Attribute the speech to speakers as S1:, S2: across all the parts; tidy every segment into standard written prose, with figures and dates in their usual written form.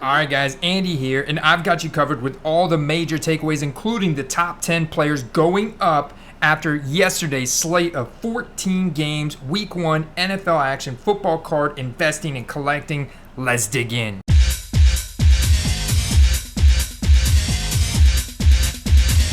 S1: Alright guys, Andy here, and I've got you covered with all the major takeaways, including the top 10 players going up after yesterday's slate of 14 games, week 1 NFL action, football card, investing, and collecting. Let's dig in.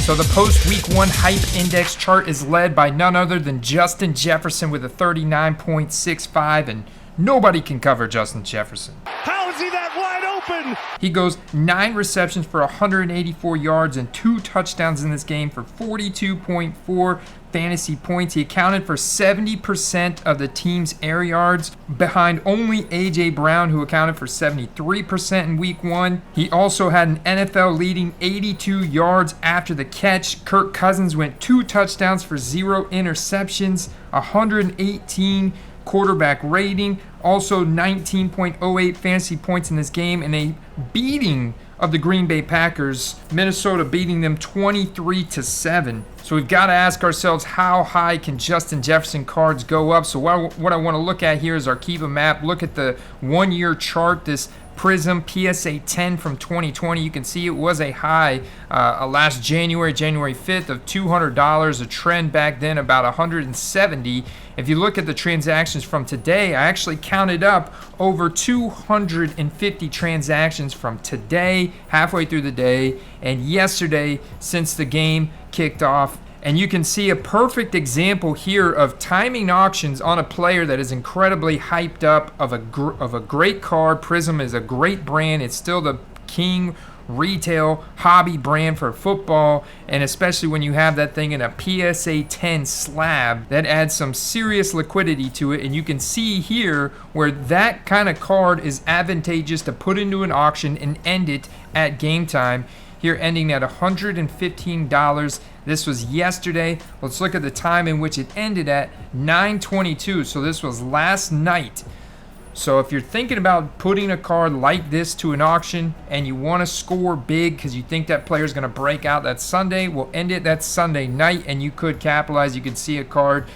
S1: So the post-week 1 hype index chart is led by none other than Justin Jefferson with a 39.65, and nobody can cover Justin Jefferson.
S2: How is he that wide open?
S1: He goes 9 receptions for 184 yards and 2 touchdowns in this game for 42.4 fantasy points. He accounted for 70% of the team's air yards, behind only A.J. Brown, who accounted for 73% in week 1. He also had an NFL leading 82 yards after the catch. Kirk Cousins went 2 touchdowns for 0 interceptions, 118 quarterback rating, also 19.08 fantasy points in this game, and a beating of the Green Bay Packers, Minnesota beating them 23-7. So we've got to ask ourselves, how high can Justin Jefferson cards go up? So what I want to look at here is our Kiva map. Look at the 1-year chart, this Prism PSA 10 from 2020. You can see it was a high last January 5th of $200, a trend back then about 170. If you look at the transactions from today, I actually counted up over 250 transactions from today, halfway through the day, and yesterday since the game kicked off. And you can see a perfect example here of timing auctions on a player that is incredibly hyped up, of a great card. Prism is a great brand. It's still the king retail hobby brand for football, and especially when you have that thing in a PSA 10 slab, that adds some serious liquidity to it. And you can see here where that kind of card is advantageous to put into an auction and end it at game time. Here ending at $115. This was yesterday. Let's look at the time in which it ended at 9:22. So this was last night. So if you're thinking about putting a card like this to an auction and you want to score big because you think that player is going to break out that Sunday, we'll end it that Sunday night, and you could capitalize. You can see a card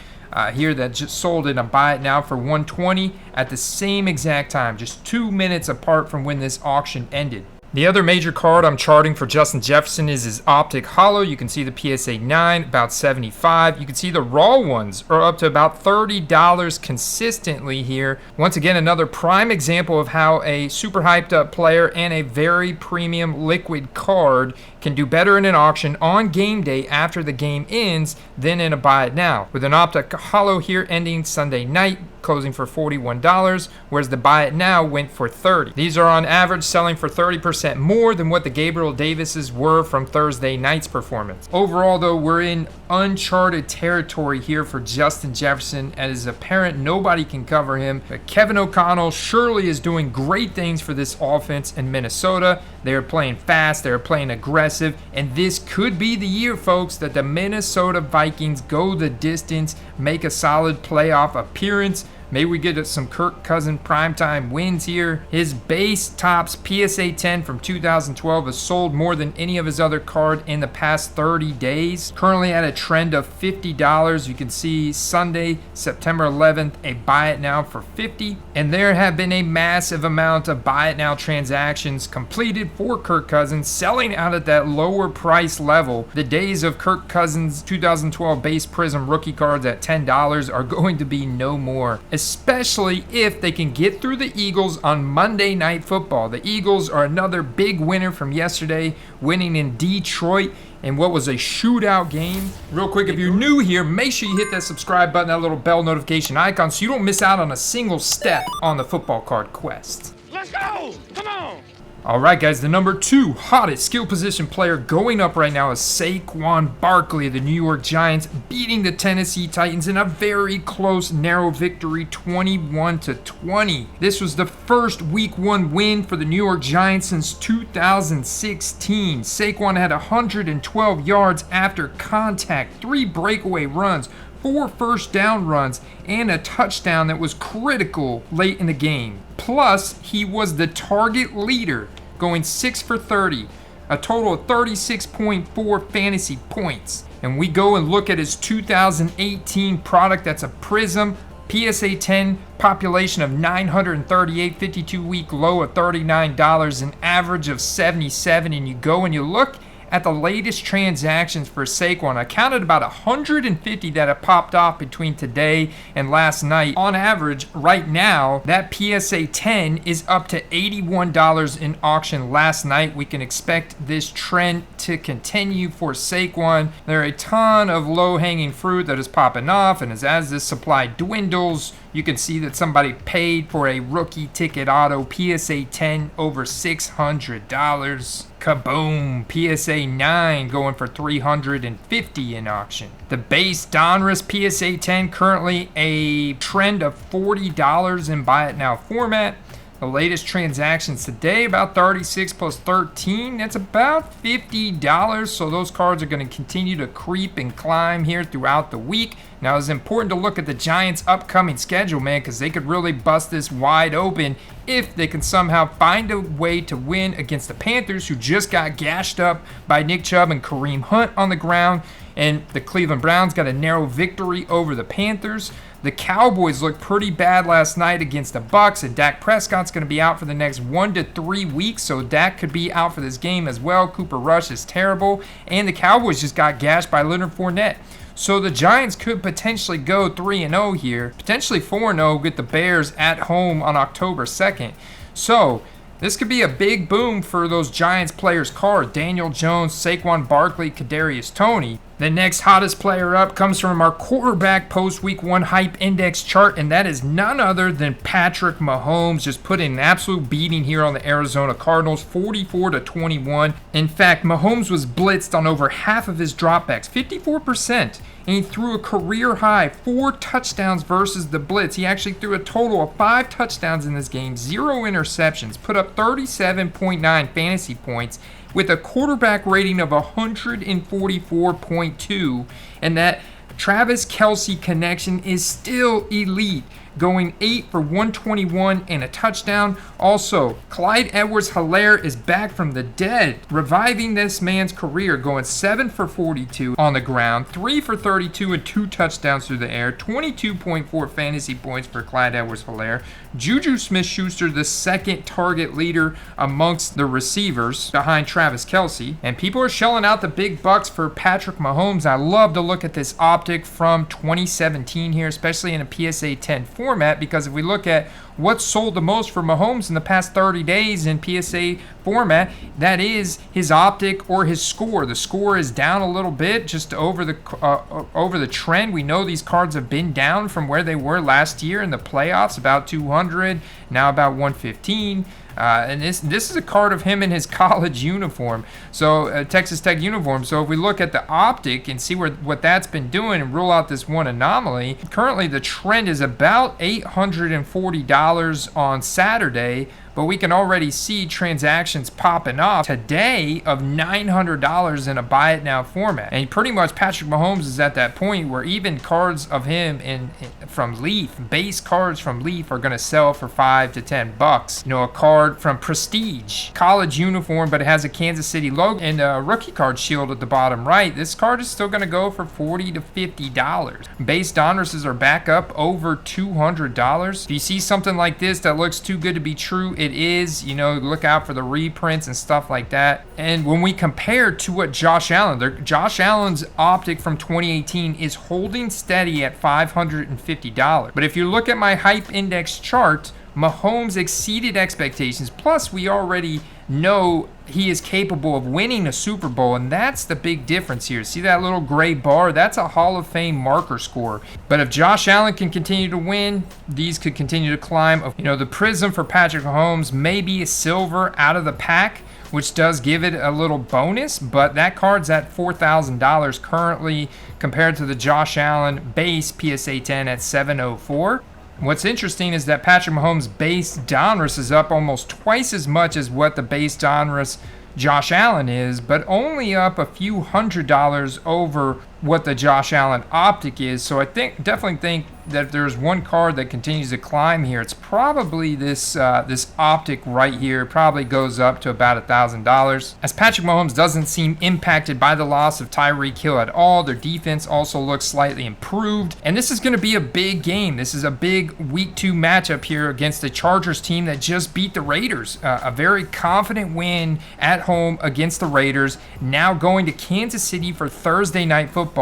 S1: here that just sold in a buy it now for $120 at the same exact time, just 2 minutes apart from when this auction ended. The other major card I'm charting for Justin Jefferson is his Optic Holo. You can see the PSA 9, about 75. You can see the raw ones are up to about $30 consistently here. Once again, another prime example of how a super hyped up player and a very premium liquid card can do better in an auction on game day after the game ends than in a buy it now. With an Optic Holo here ending Sunday night, closing for $41, whereas the buy it now went for $30. These are on average selling for 30% more than what the Gabriel Davises were from Thursday night's performance. Overall though, we're in uncharted territory here for Justin Jefferson, and it is apparent nobody can cover him. But Kevin O'Connell surely is doing great things for this offense in Minnesota. They are playing fast, they are playing aggressive, and this could be the year, folks, that the Minnesota Vikings go the distance, make a solid playoff appearance. Maybe we get some Kirk Cousins primetime wins here. His base tops PSA 10 from 2012 has sold more than any of his other card in the past 30 days. Currently at a trend of $50. You can see Sunday, September 11th, a buy it now for $50. And there have been a massive amount of buy it now transactions completed for Kirk Cousins, selling out at that lower price level. The days of Kirk Cousins 2012 base Prism rookie cards at $10 are going to be no more, especially if they can get through the Eagles on Monday Night Football. The Eagles are another big winner from yesterday, winning in Detroit in what was a shootout game. Real quick, if you're new here, make sure you hit that subscribe button, that little bell notification icon, so you don't miss out on a single step on the football card quest.
S2: Let's go! Come on!
S1: Alright guys, the number 2 hottest skill position player going up right now is Saquon Barkley of the New York Giants, beating the Tennessee Titans in a very close, narrow victory, 21-20. This was the first week 1 win for the New York Giants since 2016. Saquon had 112 yards after contact, 3 breakaway runs, 4 first down runs, and a touchdown that was critical late in the game. Plus, he was the target leader, going 6 for 30, a total of 36.4 fantasy points. And we go and look at his 2018 product. That's a Prism PSA 10 population of 938, 52-week low of $39, an average of 77. And you go and you look at the latest transactions for Saquon. I counted about 150 that have popped off between today and last night. On average, right now, that PSA 10 is up to $81 in auction last night. We can expect this trend to continue for Saquon. There are a ton of low-hanging fruit that is popping off, and as this supply dwindles, you can see that somebody paid for a rookie ticket auto PSA 10 over $600. Kaboom! PSA 9 going for $350 in auction. The base Donruss PSA 10 currently a trend of $40 in buy it now format. The latest transactions today, about 36 plus 13. That's about $50. So those cards are going to continue to creep and climb here throughout the week. Now, it's important to look at the Giants' upcoming schedule, man, because they could really bust this wide open if they can somehow find a way to win against the Panthers, who just got gashed up by Nick Chubb and Kareem Hunt on the ground. And the Cleveland Browns got a narrow victory over the Panthers. The Cowboys looked pretty bad last night against the Bucs, and Dak Prescott's going to be out for the next 1 to 3 weeks, so Dak could be out for this game as well. Cooper Rush is terrible, and the Cowboys just got gashed by Leonard Fournette. So the Giants could potentially go 3-0 here, potentially 4-0 with the Bears at home on October 2nd. So this could be a big boom for those Giants players' cards. Daniel Jones, Saquon Barkley, Kadarius Toney. The next hottest player up comes from our quarterback post-week 1 hype index chart, and that is none other than Patrick Mahomes. Just put in an absolute beating here on the Arizona Cardinals, 44-21. In fact, Mahomes was blitzed on over half of his dropbacks, 54%. And he threw a career-high 4 touchdowns versus the blitz. He actually threw a total of 5 touchdowns in this game, 0 interceptions, put up 37.9 fantasy points, with a quarterback rating of 144.2, and that Travis Kelce connection is still elite, going 8 for 121 and a touchdown. Also, Clyde Edwards-Helaire is back from the dead, reviving this man's career, going 7 for 42 on the ground, 3 for 32 and 2 touchdowns through the air, 22.4 fantasy points for Clyde Edwards-Helaire. Juju Smith-Schuster, the second target leader amongst the receivers behind Travis Kelce. And people are shelling out the big bucks for Patrick Mahomes. I love to look at this optic from 2017 here, especially in a PSA 10 format, because if we look at what's sold the most for Mahomes in the past 30 days in PSA format, that is his optic or his score. The score is down a little bit, just over the trend. We know these cards have been down from where they were last year in the playoffs, about 200, now about 115. And this is a card of him in his college uniform, so Texas Tech uniform. So if we look at the optic and see what that's been doing and rule out this one anomaly, currently the trend is about $840 on Saturday, but we can already see transactions popping off today of $900 in a buy it now format. And pretty much Patrick Mahomes is at that point where even cards of him from Leaf, base cards from Leaf, are going to sell for $5 to $10. You know, a card from Prestige, college uniform, but it has a Kansas City logo and a rookie card shield at the bottom right. This card is still going to go for $40 to $50. Base Donrusses are back up over $200. If you see something like this that looks too good to be true, it is. You know, look out for the reprints and stuff like that. And when we compare to what Josh Allen's optic from 2018 is holding steady at $550. But if you look at my hype index chart, Mahomes exceeded expectations. Plus, we already know he is capable of winning a Super Bowl, and that's the big difference here. See that little gray bar? That's a Hall of Fame marker score. But if Josh Allen can continue to win, these could continue to climb. You know, the prism for Patrick Mahomes may be a silver out of the pack, which does give it a little bonus, but that card's at $4,000 currently compared to the Josh Allen base PSA 10 at $704. What's interesting is that Patrick Mahomes' base Donruss is up almost twice as much as what the base Donruss Josh Allen is, but only up a few $100 over what the Josh Allen optic is. So I definitely think that if there's one card that continues to climb here, it's probably this this optic right here. It probably goes up to about $1,000. As Patrick Mahomes doesn't seem impacted by the loss of Tyreek Hill at all. Their defense also looks slightly improved. And this is going to be a big game. This is a big week 2 matchup here against the Chargers team that just beat the Raiders. A very confident win at home against the Raiders. Now going to Kansas City for Thursday Night Football.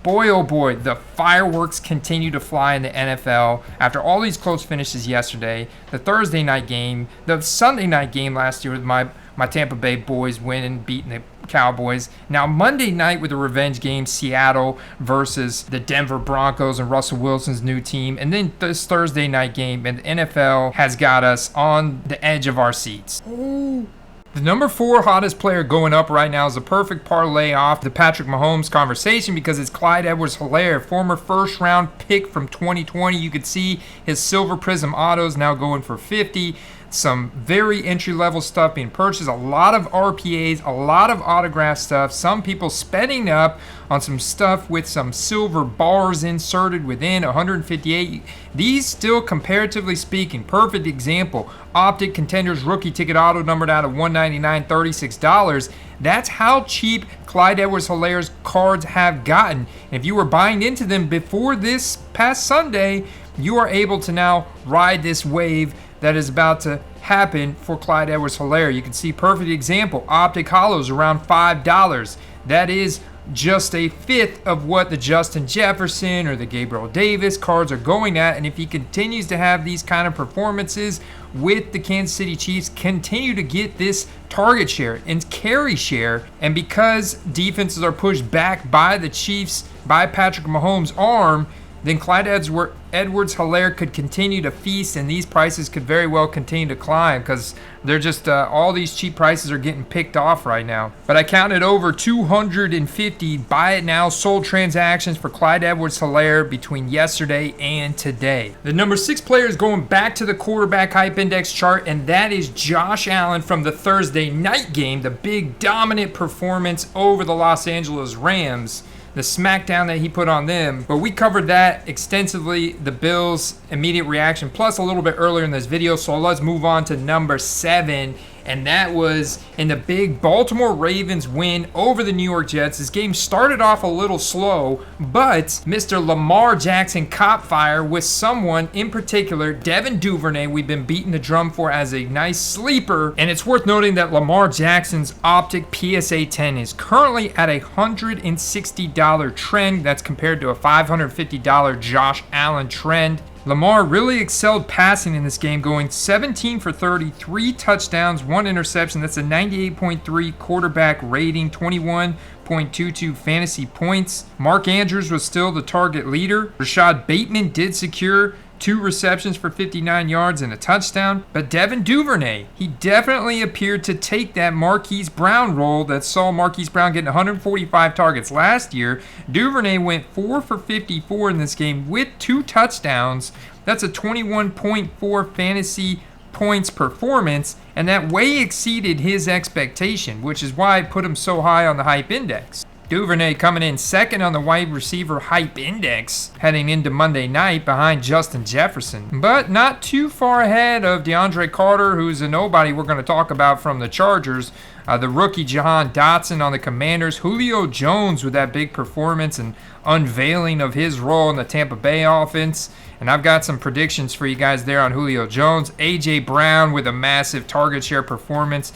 S1: Boy, oh boy, the fireworks continue to fly in the NFL after all these close finishes yesterday. The Thursday night game, the Sunday night game last year with my Tampa Bay boys winning, beating the Cowboys. Now Monday night with the revenge game, Seattle versus the Denver Broncos and Russell Wilson's new team. And then this Thursday night game, and the NFL has got us on the edge of our seats. Ooh. The number 4 hottest player going up right now is a perfect parlay off the Patrick Mahomes conversation because it's Clyde Edwards-Helaire, former first-round pick from 2020. You could see his Silver Prism autos now going for 50. Some very entry-level stuff being purchased, a lot of RPAs, a lot of autograph stuff, some people spending up on some stuff with some silver bars inserted within 158. These still, comparatively speaking, perfect example, Optic Contenders rookie ticket auto numbered out of $199, $36. That's how cheap Clyde Edwards-Helaire's cards have gotten. And if you were buying into them before this past Sunday, you are able to now ride this wave that is about to happen for Clyde Edwards-Helaire. You can see perfect example, Optic Hollows around $5. That is just a fifth of what the Justin Jefferson or the Gabriel Davis cards are going at. And if he continues to have these kind of performances with the Kansas City Chiefs, continue to get this target share and carry share, and because defenses are pushed back by the Chiefs, by Patrick Mahomes' arm, then Clyde Edwards-Helaire could continue to feast, and these prices could very well continue to climb because they're just all these cheap prices are getting picked off right now. But I counted over 250 buy it now sold transactions for Clyde Edwards-Helaire between yesterday and today. The number 6 player is going back to the quarterback hype index chart, and that is Josh Allen from the Thursday night game, the big dominant performance over the Los Angeles Rams. The smackdown that he put on them. But we covered that extensively, the Bills' immediate reaction, plus a little bit earlier in this video. So let's move on to number 7. And that was in the big Baltimore Ravens win over the New York Jets. This game started off a little slow, but Mr. Lamar Jackson caught fire with someone in particular, Devin Duvernay, we've been beating the drum for as a nice sleeper. And it's worth noting that Lamar Jackson's Optic PSA 10 is currently at a $160 trend. That's compared to a $550 Josh Allen trend. Lamar really excelled passing in this game, going 17 for 30, 3 touchdowns, 1 interception. That's a 98.3 quarterback rating, 21.22 fantasy points. Mark Andrews was still the target leader. Rashad Bateman did secure 2 receptions for 59 yards and a touchdown. But Devin Duvernay, he definitely appeared to take that Marquise Brown role that saw Marquise Brown getting 145 targets last year. Duvernay went 4 for 54 in this game with 2 touchdowns. That's a 21.4 fantasy points performance, and that way exceeded his expectation, which is why I put him so high on the hype index. Duvernay coming in second on the wide receiver hype index heading into Monday night behind Justin Jefferson, but not too far ahead of DeAndre Carter, who's a nobody we're going to talk about from the Chargers. The rookie Jahan Dotson on the Commanders, Julio Jones with that big performance and unveiling of his role in the Tampa Bay offense. And I've got some predictions for you guys there on Julio Jones. A.J. Brown with a massive target share performance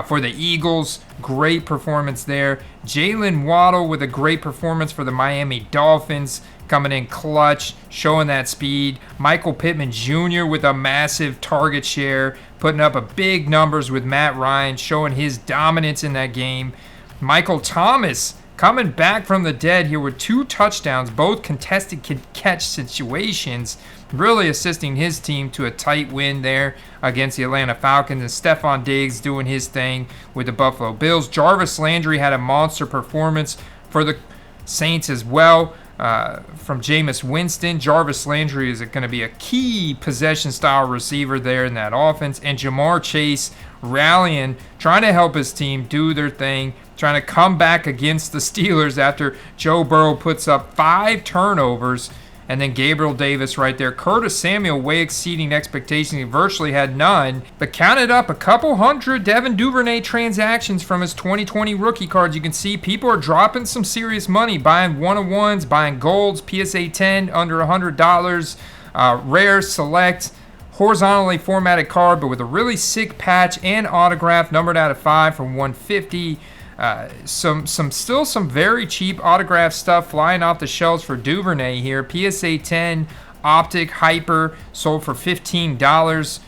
S1: for the Eagles. Great performance there. Jalen Waddle with a great performance for the Miami Dolphins, coming in clutch, showing that speed. Michael Pittman Jr. with a massive target share, putting up a big numbers with Matt Ryan, showing his dominance in that game. Michael Thomas coming back from the dead here with 2 touchdowns, both contested catch situations, really assisting his team to a tight win there against the Atlanta Falcons. And Stephon Diggs doing his thing with the Buffalo Bills. Jarvis Landry had a monster performance for the Saints as well. from Jameis Winston. Jarvis Landry is going to be a key possession-style receiver there in that offense. And Jamar Chase rallying, trying to help his team do their thing, trying to come back against the Steelers after Joe Burrow puts up 5 turnovers. And then Gabriel Davis right there. Curtis Samuel way exceeding expectations. He virtually had none, but counted up a couple hundred Devin Duvernay transactions from his 2020 rookie cards. You can see people are dropping some serious money, buying 101s, buying golds, PSA 10 under $100, rare, select, horizontally formatted card, but with a really sick patch and autograph, numbered out of 5 from 150. Still some very cheap autograph stuff flying off the shelves for Duvernay here. PSA 10 Optic Hyper sold for $15.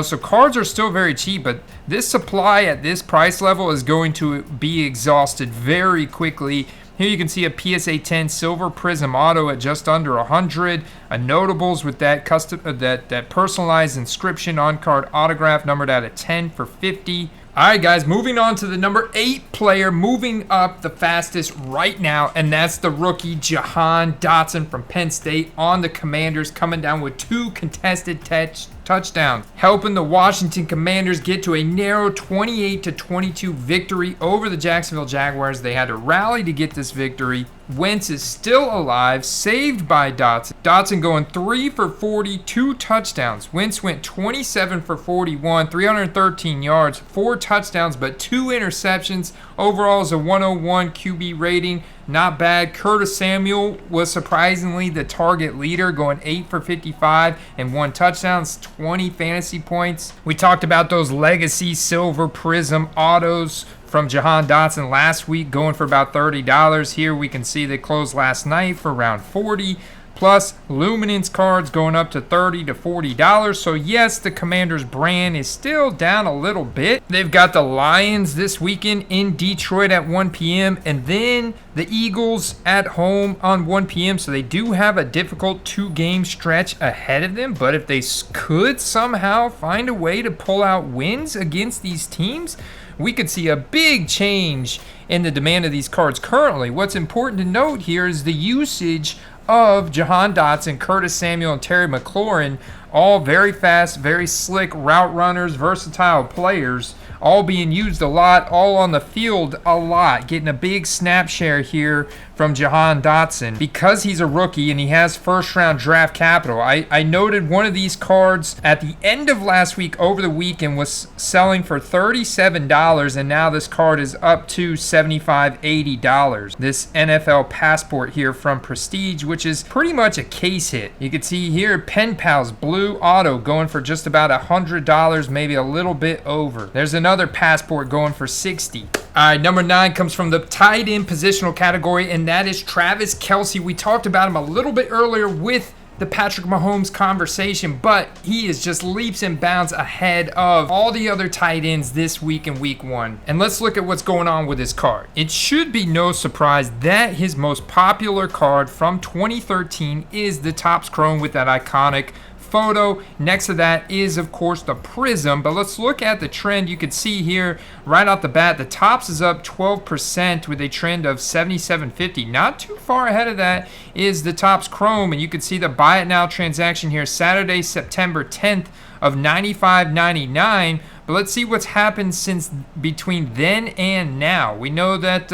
S1: So cards are still very cheap, but this supply at this price level is going to be exhausted very quickly. Here you can see a PSA 10 Silver Prism Auto at just under 100. A Notables with that custom that personalized inscription on card autograph numbered out of 10 for $50. All right, guys, moving on to the number 8 player, moving up the fastest right now, and that's the rookie Jahan Dotson from Penn State on the Commanders, coming down with 2 contested touchdowns, helping the Washington Commanders get to a narrow 28-22 victory over the Jacksonville Jaguars. They had to rally to get this victory. Wentz is still alive, saved by Dotson. Dotson going 3 for 40, 2 touchdowns. Wentz went 27 for 41, 313 yards, 4 touchdowns, but 2 interceptions. Overall is a 101 QB rating. Not bad. Curtis Samuel was surprisingly the target leader, going 8 for 55 and 1 touchdown, 20 fantasy points. We talked about those legacy Silver Prism autos from Jahan Dotson last week, going for about $30. Here we can see they closed last night for around $40. Plus luminance cards going up to $30 to $40. So yes, the Commanders brand is still down a little bit. They've got the Lions this weekend in Detroit at 1 p.m. and then the Eagles at home on 1 p.m. So they do have a difficult 2-game stretch ahead of them. But if they could somehow find a way to pull out wins against these teams, we could see a big change in the demand of these cards currently. What's important to note here is the usage of Jahan Dotson, Curtis Samuel, and Terry McLaurin, all very fast, very slick route runners, versatile players, all being used a lot, all on the field a lot, getting a big snap share here from Jahan Dotson. Because he's a rookie and he has first-round draft capital, I noted one of these cards at the end of last week over the weekend was selling for $37, and now this card is up to $75, $80. This NFL Passport here from Prestige, which is pretty much a case hit. You can see here Pen Pals Blue Auto going for just about $100, maybe a little bit over. There's another Passport going for $60. All right, number 9 comes from the tight end positional category, and that is Travis Kelce. We talked about him a little bit earlier with the Patrick Mahomes conversation, but he is just leaps and bounds ahead of all the other tight ends this week in week 1. And let's look at what's going on with his card. It should be no surprise that his most popular card from 2013 is the Topps Chrome with that iconic photo. Next to that is, of course, the Prism. But let's look at the trend. You can see here right off the bat, the Topps is up 12% with a trend of 77.50. Not too far ahead of that is the Topps Chrome, and you can see the buy it now transaction here Saturday, September 10th of $95.99. But let's see what's happened since between then and now. We know that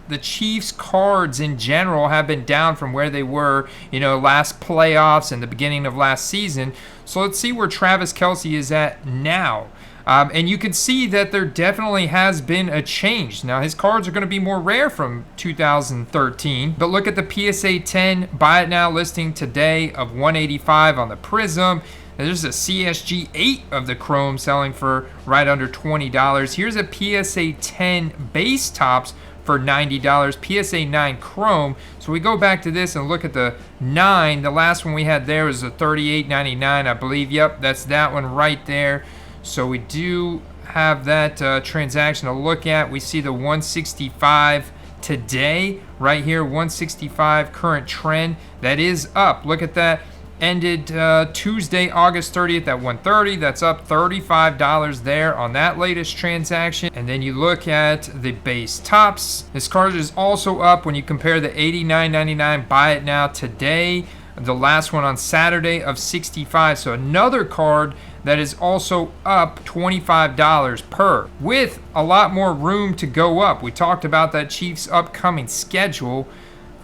S1: the Chiefs cards in general have been down from where they were, last playoffs and the beginning of last season. So let's see where Travis Kelce is at now. And you can see that there definitely has been a change. Now, his cards are going to be more rare from 2013. But look at the PSA 10 buy it now listing today of $185 on the Prism. And there's a CSG 8 of the Chrome selling for right under $20. Here's a PSA 10 base Topps for $90, PSA 9 Chrome. So we go back to this and look at the 9. The last one we had there was a $38.99, I believe. Yep, that's that one right there. So we do have that transaction to look at. We see the 165 today right here, 165 current trend. That is up. Look at that. ended Tuesday, August 30th at 130. That's up $35 there on that latest transaction. And then you look at the base tops. This card is also up when you compare the $89.99 buy it now today, the last one on Saturday of $65. So another card that is also up $25 per, with a lot more room to go up. We talked about that Chiefs' upcoming schedule,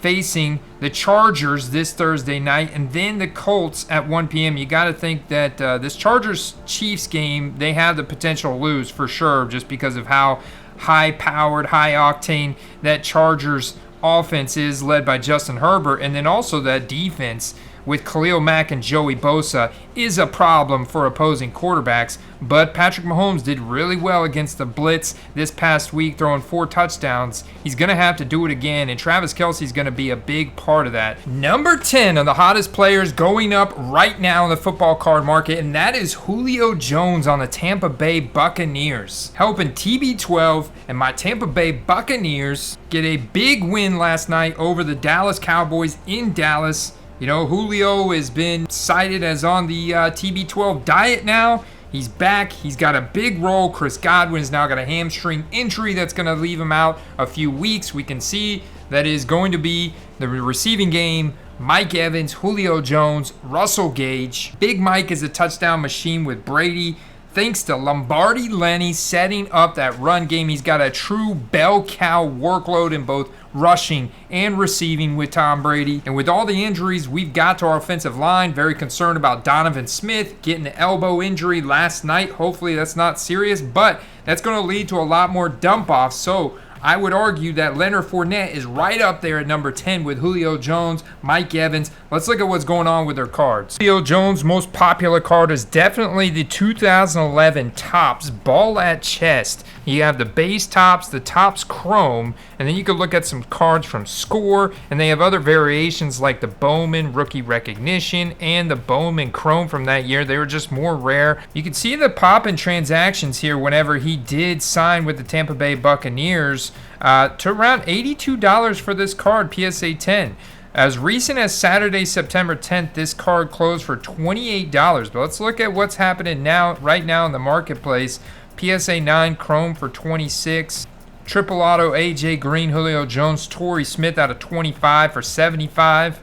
S1: facing the Chargers this Thursday night and then the Colts at 1 p.m. You got to think that this Chargers-Chiefs game, they have the potential to lose for sure, just because of how high-powered, high-octane that Chargers offense is, led by Justin Herbert, and then also that defense with Khalil Mack and Joey Bosa is a problem for opposing quarterbacks. But Patrick Mahomes did really well against the blitz this past week, throwing 4 touchdowns. He's going to have to do it again, and Travis Kelce is going to be a big part of that. Number 10 of the hottest players going up right now in the football card market, and that is Julio Jones on the Tampa Bay Buccaneers, helping TB12 and my Tampa Bay Buccaneers get a big win last night over the Dallas Cowboys in Dallas. You know, Julio has been cited as on the TB12 diet now. He's back. He's got a big role. Chris Godwin's now got a hamstring injury that's going to leave him out a few weeks. We can see that is going to be the receiving game. Mike Evans, Julio Jones, Russell Gage. Big Mike is a touchdown machine with Brady. Thanks to Lombardi Lenny setting up that run game. He's got a true bell cow workload in both rushing and receiving with Tom Brady. And with all the injuries we've got to our offensive line, very concerned about Donovan Smith getting the elbow injury last night. Hopefully that's not serious, but that's going to lead to a lot more dump-offs. So I would argue that Leonard Fournette is right up there at number 10 with Julio Jones, Mike Evans. Let's look at what's going on with their cards. Julio Jones' most popular card is definitely the 2011 Topps Ball at Chest. You have the base Topps, the Topps Chrome, and then you can look at some cards from Score, and they have other variations like the Bowman Rookie Recognition and the Bowman Chrome from that year. They were just more rare. You can see the pop in transactions here whenever he did sign with the Tampa Bay Buccaneers to around $82 for this card, PSA 10. As recent as Saturday, September 10th, this card closed for $28. But let's look at what's happening right now in the marketplace. PSA 9 Chrome for $26. Triple Auto AJ Green, Julio Jones, Torrey Smith out of 25 for $75.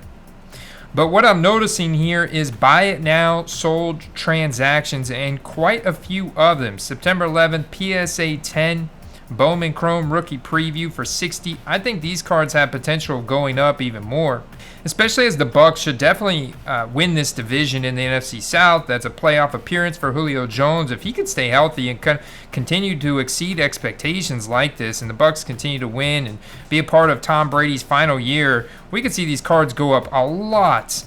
S1: But what I'm noticing here is buy it now, sold transactions, and quite a few of them. September 11th, PSA 10. Bowman Chrome Rookie Preview for $60. I think these cards have potential of going up even more, especially as the Bucs should definitely win this division in the NFC South. That's a playoff appearance for Julio Jones. If he can stay healthy and continue to exceed expectations like this, and the Bucs continue to win and be a part of Tom Brady's final year, we could see these cards go up a lot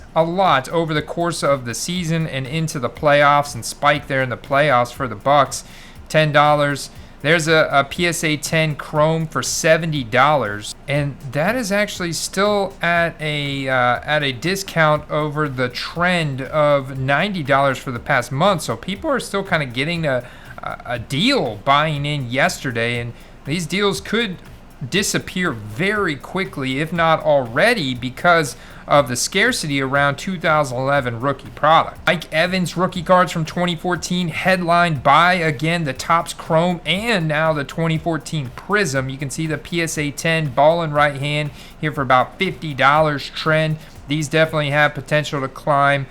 S1: over the course of the season and into the playoffs, and spike there in the playoffs for the Bucs. $10. There's a PSA 10 Chrome for $70, and that is actually still at a discount over the trend of $90 for the past month. So people are still kind of getting a deal buying in yesterday, and these deals could disappear very quickly, if not already, because of the scarcity around 2011 rookie product. Mike Evans rookie cards from 2014 headlined by, again, the Topps Chrome and now the 2014 Prism. You can see the PSA 10 ball in right hand here for about $50 trend. These definitely have potential to climb.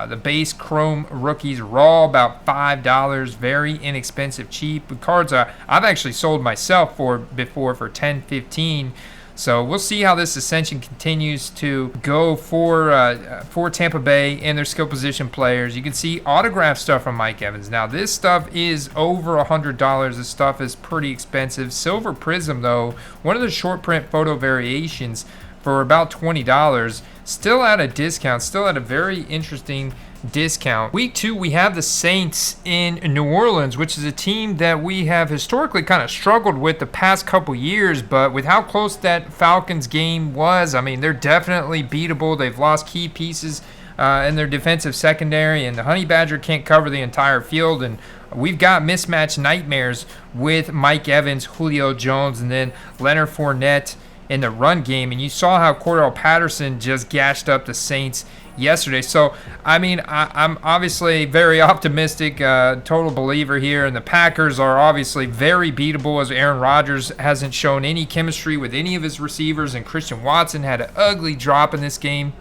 S1: The base Chrome rookies raw about $5, very inexpensive, cheap. The cards I've actually sold myself before for $10, $15. So we'll see how this ascension continues to go for Tampa Bay and their skill position players. You can see autograph stuff from Mike Evans. Now this stuff is over $100. This stuff is pretty expensive. Silver Prism though, one of the short print photo variations for about $20. Still at a discount, still at a very interesting discount. Week 2, we have the Saints in New Orleans, which is a team that we have historically kind of struggled with the past couple years, but with how close that Falcons game was, I mean, they're definitely beatable. They've lost key pieces in their defensive secondary, and the Honey Badger can't cover the entire field, and we've got mismatch nightmares with Mike Evans, Julio Jones, and then Leonard Fournette. in the run game. And you saw how Cordell Patterson just gashed up the Saints yesterday. So, I mean, I'm obviously very optimistic, total believer here. And the Packers are obviously very beatable, as Aaron Rodgers hasn't shown any chemistry with any of his receivers. And Christian Watson had an ugly drop in this game.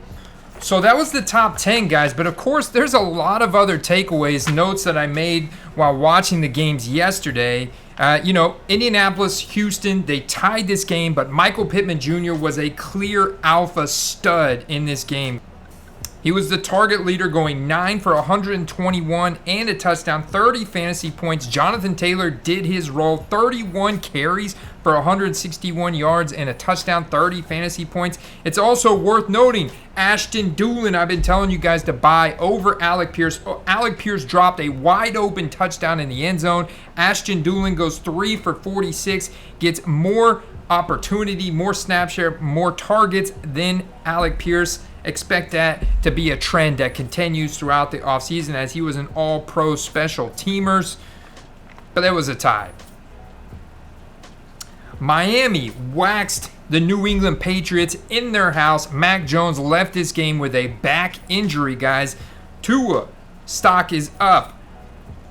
S1: So that was the top 10, guys. But, of course, there's a lot of other takeaways, notes that I made while watching the games yesterday. Indianapolis, Houston, they tied this game, but Michael Pittman Jr. was a clear alpha stud in this game. He was the target leader, going 9 for 121 and a touchdown, 30 fantasy points. Jonathan Taylor did his role, 31 carries for 161 yards and a touchdown, 30 fantasy points. It's also worth noting, Ashton Dulin, I've been telling you guys to buy over Alec Pierce. Alec Pierce dropped a wide open touchdown in the end zone. Ashton Dulin goes 3 for 46, gets more opportunity, more snap share, more targets than Alec Pierce. Expect that to be a trend that continues throughout the offseason, as he was an all-pro special teamers. But that was a tie. Miami waxed the New England Patriots in their house. Mac Jones left this game with a back injury, guys. Tua, stock is up.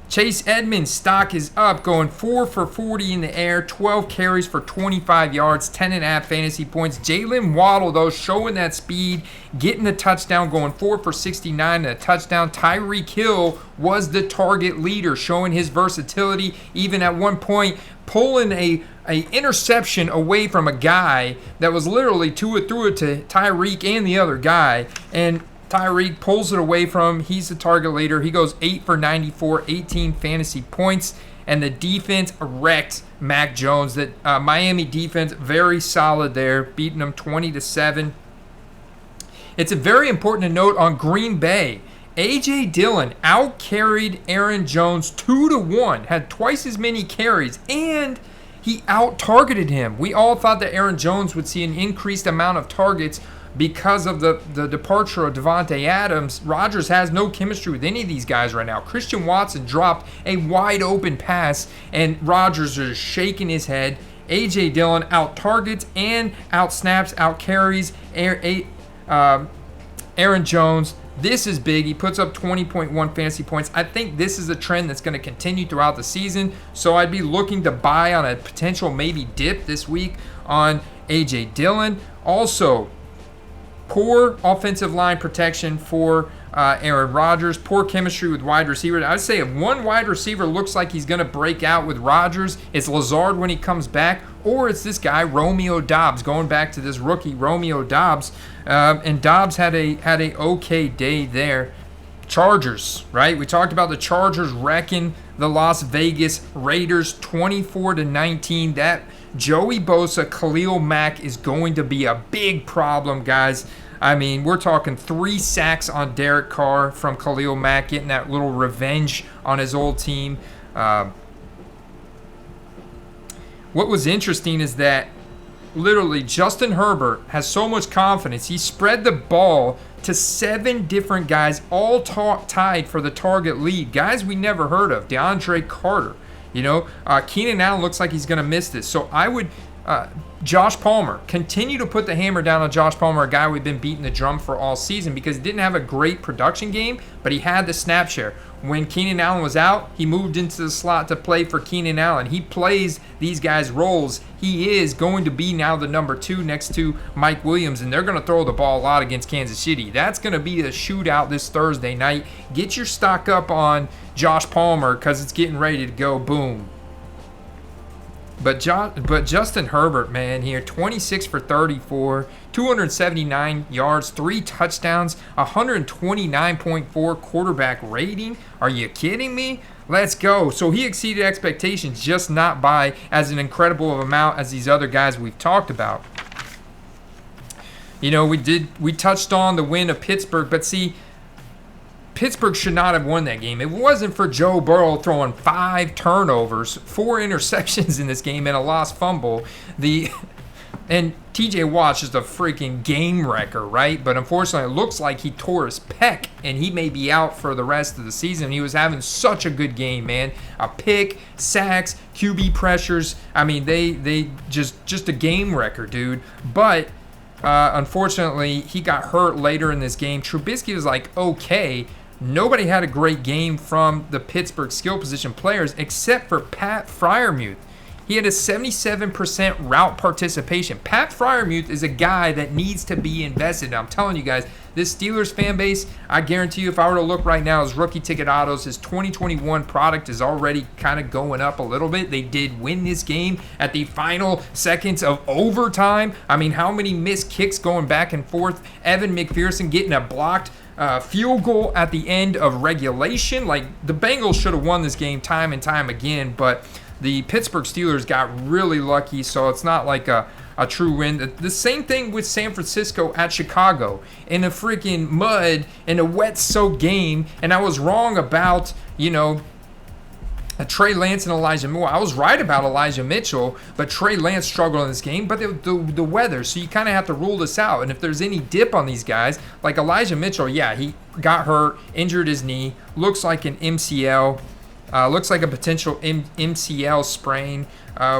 S1: Chase Edmonds' stock is up, going 4 for 40 in the air, 12 carries for 25 yards, 10.5 fantasy points. Jalen Waddle, though, showing that speed, getting the touchdown, going 4 for 69 and a touchdown. Tyreek Hill was the target leader, showing his versatility, even at one point pulling a interception away from a guy that was literally threw it to Tyreek and the other guy, and Tyreek pulls it away from him. He's the target leader. He goes 8 for 94, 18 fantasy points. And the defense wrecked Mac Jones. That Miami defense, very solid there, beating them 20-7. It's very important to note on Green Bay, A.J. Dillon out-carried Aaron Jones 2-1, had twice as many carries, and he out-targeted him. We all thought that Aaron Jones would see an increased amount of targets because of the departure of Devontae Adams. Rodgers has no chemistry with any of these guys right now. Christian Watson dropped a wide open pass, and Rodgers is shaking his head. A.J. Dillon out-targets and out-snaps, out-carries Aaron Jones. This is big. He puts up 20.1 fantasy points. I think this is a trend that's going to continue throughout the season, so I'd be looking to buy on a potential maybe dip this week on A.J. Dillon. Also, poor offensive line protection for Aaron Rodgers. Poor chemistry with wide receivers. I would say if one wide receiver looks like he's going to break out with Rodgers, it's Lazard when he comes back, or it's this guy, Romeo Doubs, going back to this rookie, Romeo Doubs. And Doubs had a okay day there. Chargers, right? We talked about the Chargers wrecking the Las Vegas Raiders 24-19. That Joey Bosa, Khalil Mack is going to be a big problem, guys. I mean, we're talking 3 sacks on Derek Carr from Khalil Mack, getting that little revenge on his old team. What was interesting is that literally Justin Herbert has so much confidence. He spread the ball to 7 different guys, all tied for the target lead. Guys we never heard of. DeAndre Carter. Keenan Allen looks like he's going to miss this. So I would, Josh Palmer, continue to put the hammer down on Josh Palmer, a guy we've been beating the drum for all season, because he didn't have a great production game, but he had the snap share. When Keenan Allen was out, he moved into the slot to play for Keenan Allen. He plays these guys' roles. He is going to be now the number 2 next to Mike Williams, and they're going to throw the ball a lot against Kansas City. That's going to be a shootout this Thursday night. Get your stock up on Josh Palmer because it's getting ready to go. Boom. But Justin Herbert, man, here, 26 for 34, 279 yards, 3 touchdowns, 129.4 quarterback rating. Are you kidding me? Let's go. So he exceeded expectations, just not by as an incredible amount as these other guys we've talked about. We touched on the win of Pittsburgh, but see, Pittsburgh should not have won that game. It wasn't for Joe Burrow throwing 5 turnovers, 4 interceptions in this game, and a lost fumble. The And TJ Watt's just a freaking game wrecker, right? But unfortunately, it looks like he tore his pec, and he may be out for the rest of the season. He was having such a good game, man. A pick, sacks, QB pressures. I mean, they just a game wrecker, dude. But unfortunately, he got hurt later in this game. Trubisky was like, okay. Nobody had a great game from the Pittsburgh skill position players except for Pat Freiermuth. He had a 77% route participation. Pat Freiermuth is a guy that needs to be invested in. I'm telling you guys, this Steelers fan base, I guarantee you if I were to look right now, his rookie ticket autos, his 2021 product is already kind of going up a little bit. They did win this game at the final seconds of overtime. I mean, how many missed kicks going back and forth? Evan McPherson getting a blocked field goal at the end of regulation. Like, the Bengals should have won this game time and time again, but the Pittsburgh Steelers got really lucky, so it's not like a true win. The same thing with San Francisco at Chicago in a freaking mud in a wet soaked game, and I was wrong about, Trey Lance and Elijah Moore. I was right about Elijah Mitchell, but Trey Lance struggled in this game, but the weather, so you kind of have to rule this out. And if there's any dip on these guys, like Elijah Mitchell, yeah, he got hurt, injured his knee, looks like an MCL. Looks like a potential MCL sprain,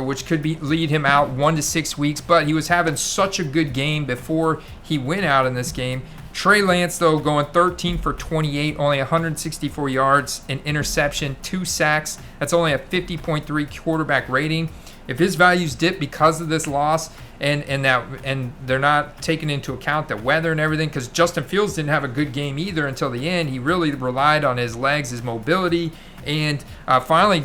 S1: which could lead him out 1 to 6 weeks. But he was having such a good game before he went out in this game. Trey Lance, though, going 13 for 28, only 164 yards, an interception, 2 sacks. That's only a 50.3 quarterback rating. If his values dip because of this loss, and they're not taking into account the weather and everything, because Justin Fields didn't have a good game either until the end. He really relied on his legs, his mobility, and finally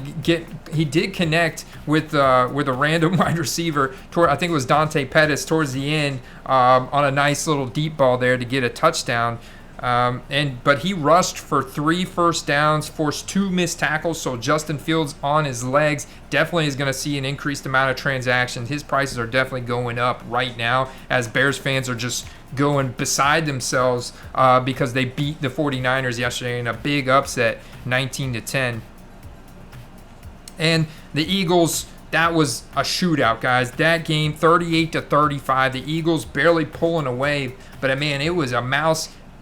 S1: he did connect with a random wide receiver. I think it was Dante Pettis towards the end on a nice little deep ball there to get a touchdown. But he rushed for 3 first downs, forced 2 missed tackles. So Justin Fields on his legs definitely is going to see an increased amount of transactions. His prices are definitely going up right now as Bears fans are just going beside themselves because they beat the 49ers yesterday in a big upset, 19-10. And the Eagles, that was a shootout, guys. That game, 38-35. The Eagles barely pulling away, but man, it was a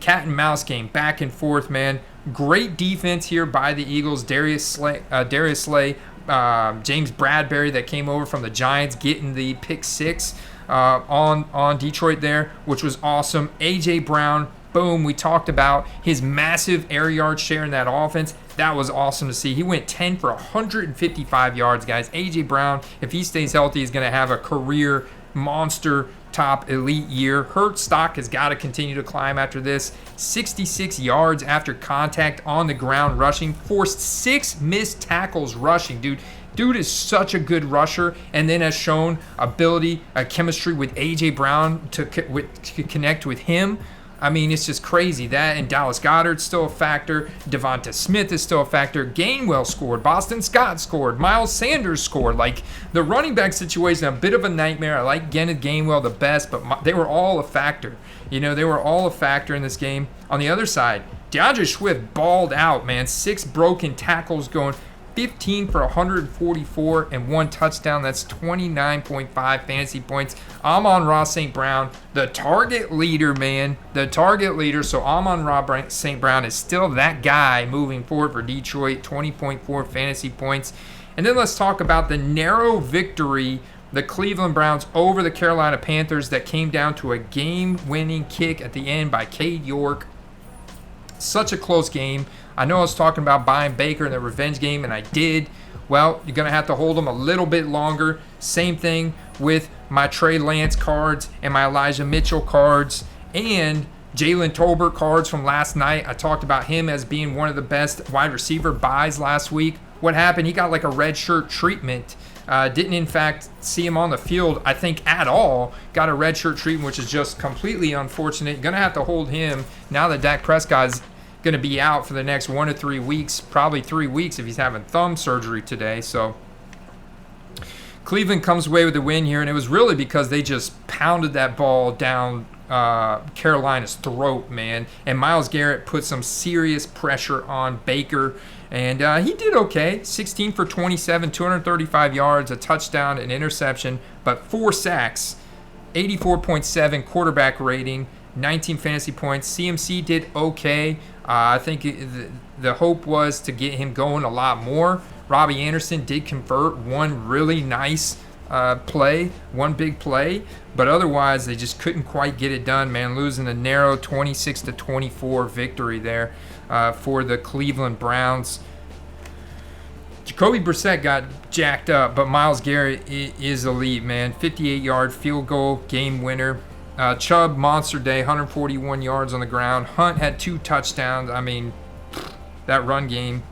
S1: cat and mouse game, back and forth, man. Great defense here by the Eagles. Darius Slay, James Bradbury that came over from the Giants, getting the pick 6 on Detroit there, which was awesome. A.J. Brown, boom, we talked about his massive air yard share in that offense. That was awesome to see. He went 10 for 155 yards, guys. A.J. Brown, if he stays healthy, is going to have a career monster top elite year. Hurts stock has got to continue to climb after this. 66 yards after contact on the ground rushing. Forced 6 missed tackles rushing, dude. Dude is such a good rusher, and then has shown ability, chemistry with A.J. Brown to connect with him. I mean, it's just crazy. That and Dallas Goedert's still a factor. Devonta Smith is still a factor. Gainwell scored. Boston Scott scored. Miles Sanders scored. Like, the running back situation, a bit of a nightmare. I like Kenneth Gainwell the best, but they were all a factor. They were all a factor in this game. On the other side, DeAndre Swift balled out, man. 6 broken tackles going 15 for 144 and 1 touchdown. That's 29.5 fantasy points. Amon-Ra St. Brown, the target leader, man. The target leader. So Amon-Ra St. Brown is still that guy moving forward for Detroit. 20.4 fantasy points. And then let's talk about the narrow victory, the Cleveland Browns over the Carolina Panthers, that came down to a game-winning kick at the end by Cade York. Such a close game. I know I was talking about buying Baker in the revenge game, and I did. Well, you're going to have to hold him a little bit longer. Same thing with my Trey Lance cards and my Elijah Mitchell cards and Jalen Tolbert cards from last night. I talked about him as being one of the best wide receiver buys last week. What happened? He got like a red shirt treatment. Didn't, in fact, see him on the field, I think, at all. Got a red shirt treatment, which is just completely unfortunate. You're going to have to hold him now that Dak Prescott's going to be out for the next 1 to 3 weeks, probably 3 weeks if he's having thumb surgery today. So Cleveland comes away with the win here, and it was really because they just pounded that ball down Carolina's throat, man. And Myles Garrett put some serious pressure on Baker, and he did okay. 16 for 27, 235 yards, a touchdown, an interception, but 4 sacks. 84.7 quarterback rating, 19 fantasy points. CMC did okay. I think the hope was to get him going a lot more. Robbie Anderson did convert one really nice play, one big play, but otherwise they just couldn't quite get it done, man. Losing a narrow 26-24 victory there for the Cleveland Browns. Jacoby Brissett got jacked up, but Myles Garrett is elite, man. 58-yard field goal, game winner. Chubb, monster day, 141 yards on the ground. Hunt had 2 touchdowns. I mean, that run game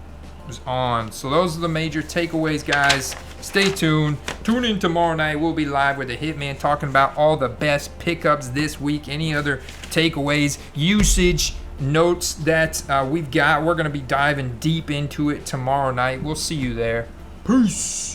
S1: was on. So those are the major takeaways, guys. Stay tuned. Tune in tomorrow night. We'll be live with the Hitman talking about all the best pickups this week. Any other takeaways, usage notes that we've got. We're going to be diving deep into it tomorrow night. We'll see you there. Peace.